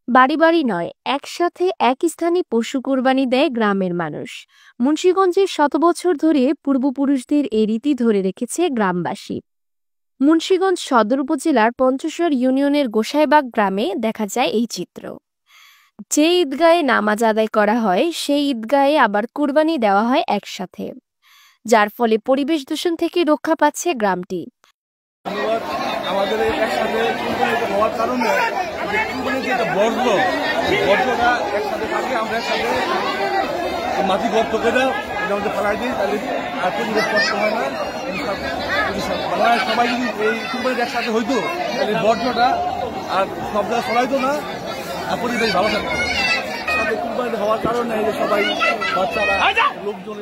বাড়ি বাড়ি নয়, একসাথে এক স্থানে পশু কোরবানি দেয় গ্রামের মানুষ। মুন্সিগঞ্জে শত বছর ধরে পূর্বপুরুষদের এই রীতি ধরে রেখেছে গ্রামবাসী। মুন্সিগঞ্জ সদর উপজেলার পঞ্চশর ইউনিয়নের গোসাইবাগ গ্রামে দেখা যায় এই চিত্র। যে ঈদগাহে নামাজ আদায় করা হয় সেই ঈদগাহে আবার কুরবানি দেওয়া হয় একসাথে, যার ফলে পরিবেশ দূষণ থেকে রক্ষা পাচ্ছে গ্রামটি। আমাদের একসাথে কুরবানিতে হওয়ার কারণে যে কুরবানির যে একটা বর্জ্যটা একসাথে থাকে, আমরা একসাথে মাটি গর্ত করে আমাদের ফেলাই দিই, তাহলে আর পরিবেশ কষ্ট হয় না। সবাই যদি এই কুরবানিটা একসাথে হইতো তাহলে বর্জ্যটা আর সব জায়গায় ছড়াইতো না, আর পরিবেশ ভালো থাকতো। একসাথে কুরবানি হওয়ার কারণে এই যে সবাই বাচ্চারা লোকজন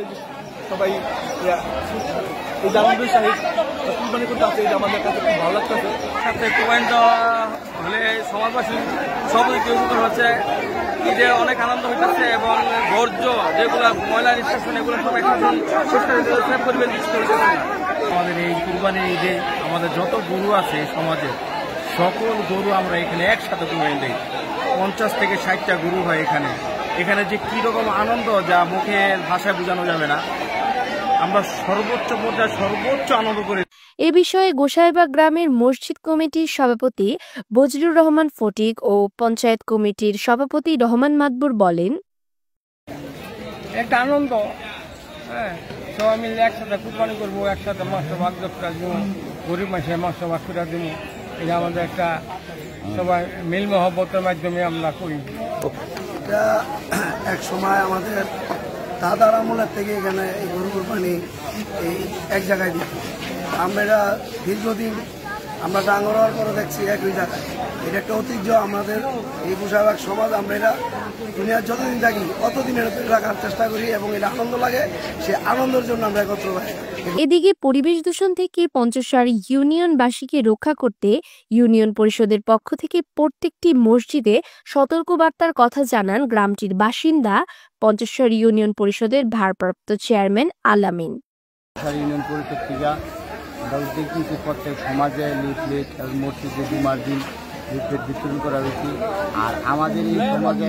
সবাই এই যে আমাদের কুরবানি করতে আসছে, এটা আমাদের কাছে খুব ভালো লাগতেছে। সাথে কুরবানিটা হলে সমাজবাসী সবাই কেউ হচ্ছে ঈদে অনেক আনন্দ হইতেছে এবং বর্জ্য যেগুলো ময়লা নিষ্কাশন এগুলো সব একটা পরিবেশ আমাদের এই কুরবানির ঈদে আমাদের যত গরু আছে সমাজে সকল গরু আমরা এখানে একসাথে কুরবানি দিই। 50 থেকে 60টা গরু হয় এখানে। এখানে যে কি রকম আনন্দ যা মুখের ভাষায় বোঝানো যাবে না। আমরা সর্বোচ্চ পর্যায়ে সর্বোচ্চ আনন্দ করি। এ বিষয়ে গোসাইবাগ গ্রামের মসজিদ কমিটির সভাপতি বজলুর রহমান ফটিক ও পঞ্চায়েত কমিটির সভাপতি রহমান মাদবুর বলেন, একটা আনন্দ, হ্যাঁ, সবাই মিলে একসাথে কুরবানি করবো, একসাথে মাংস ভাগ দশটা দিব, গরিব মাসে মাংস ভাগ করে দিব। এটা আমাদের একটা সবাই মিল মহব্বতের মাধ্যমে আমরা করি। এটা এক সময় আমাদের দাদার আমলের থেকে এখানে এই গরু কুরবানি এই এক জায়গায় দিত। আমরা দীর্ঘদিন আমরা ডাঙর হওয়ার পরে দেখছি একই জায়গায়। এটা একটা ঐতিহ্য আমাদের এই গোসাইবাগ সমাজ। আমরা এটা দুনিয়ার যতদিন থাকি অতদিনের রাখার চেষ্টা করি এবং এটা আনন্দ লাগে, সে আনন্দের জন্য আমরা একত্র হই। এদিকে পরিবেশ দূষণ থেকে পঞ্চশর ইউনিয়নবাসীকে রক্ষা করতে ইউনিয়ন পরিষদের পক্ষ থেকে প্রত্যেকটি মসজিদে সতর্কবার্তার কথা জানান গ্রামটির বাসিন্দা পঞ্চশর ইউনিয়ন পরিষদের ভারপ্রাপ্ত চেয়ারম্যান আলামিন। ইউনিয়ন পরিষদ থেকে আমরা উদ্যোগ নিয়েছি প্রত্যেক সমাজে লিফলেট মসজিদে জুমার দিন লিফলেট বিতরণ করা হয়েছে। আর আমাদের এই সমাজে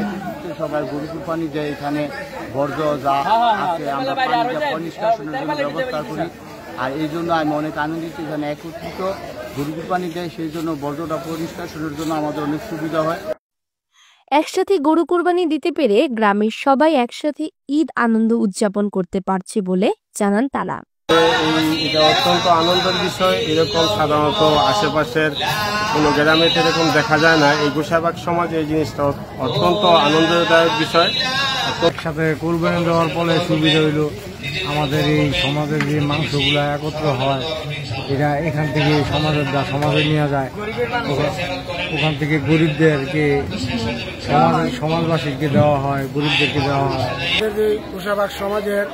সবাই গরু কুরবানি দেয়, এখানে বর্জ্য যা আছে আমরা পানিটা পরিষ্কারের জন্য ব্যবস্থা করি। আর এই জন্য আমি অনেক আনন্দিত, এখানে একত্রিত গরু কুরবানি দেয়, সেই জন্য বর্জ্যটা পরিষ্কারের জন্য আমাদের অনেক সুবিধা হয়। একসাথে গরু কুরবানি দিতে পেরে গ্রামের সবাই একসাথে ঈদ আনন্দ উদযাপন করতে পারছে বলে জানান তারা। এটা অত্যন্ত আনন্দের বিষয়। এরকম সাধারণত আশেপাশের কোনো গ্রামে এরকম দেখা যায় না। এই গোসাইবাগ সমাজে এই জিনিসটা অত্যন্ত আনন্দদায়ক বিষয়। একসাথে কুরবানি দেওয়ার ফলে সুবিধা হইল আমাদের এই সমাজের যে মাংসগুলো একত্র হয়, এটা এখান থেকে সমাজে নিয়ে যায়, ওখান থেকে গরিবদেরকে সমাজবাসীকে দেওয়া হয়, গরিবদেরকে দেওয়া হয়। যে গোসাইবাগ সমাজের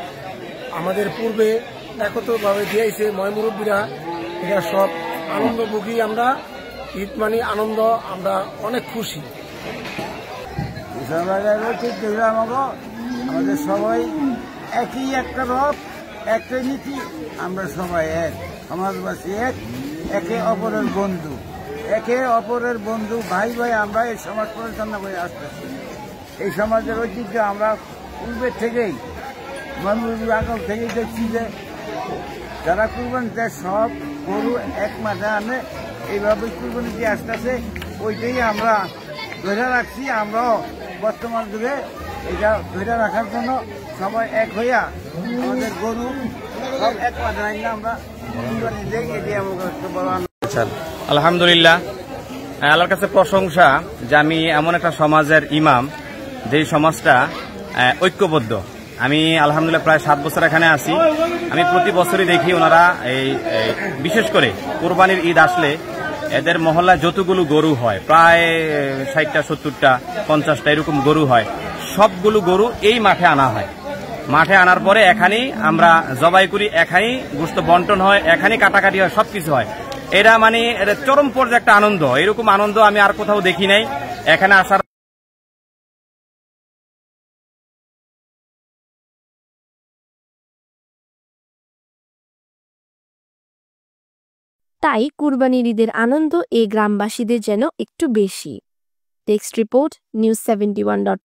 আমাদের পূর্বে একত্রভাবে দিয়েছে ময়মুরব্বীরা, এটা সব আনন্দমুখী। আমরা ঈদ মানে আনন্দ, আমরা অনেক খুশি। আমাদের সবাই একই একটা রব, একটাই নীতি, আমরা সবাই এক সমাজবাসী, একে অপরের বন্ধু, ভাই ভাই। আমরা এই সমাজ পরিচালনা করে আসতেছি। এই সমাজের ঐতিহ্য আমরা পূর্বের থেকেই আগল থেকেই দেখছি যে যারা কুরবানি দেয় সব গরু এক মাঠে আনে, এইভাবে কুরবানি দিয়ে আসতেছে। ওইটাই আমরা ধরে রাখছি। আমরাও বর্তমান যুগে এটা ধরে রাখার জন্য সবাই এক হইয়া আমাদের গরু সব এক মাঠে আনলে আমরা কুরবানি দেই। এটাই আমাদের আলহামদুলিল্লাহ, আল্লাহর কাছে প্রশংসা যে আমি এমন একটা সমাজের ইমাম যেই সমাজটা ঐক্যবদ্ধ। আমি আলহামদুলিল্লাহ প্রায় 7 বছর এখানে আছি। আমি প্রতি বছরই দেখি ওনারা এই বিশেষ করে কোরবানির ঈদ আসলে এদের মহল্লায় যতগুলো গরু হয়, প্রায় 60টা 70টা 50টা এরকম গরু হয়, সবগুলো গরু এই মাঠে আনা হয়। মাঠে আনার পরে এখানেই আমরা জবাই করি, এখানেই গোশত বন্টন হয়, এখানেই কাটাকাটি হয়, সবকিছু হয়। এরা মানে চরম পর্যায়ে একটা আনন্দ। এরকম আনন্দ আমি আর কোথাও দেখি নাই। এখানে আসার তাই কুরবানির ঈদের আনন্দ এ গ্রামবাসীদের যেন একটু বেশি। Text report, news 71.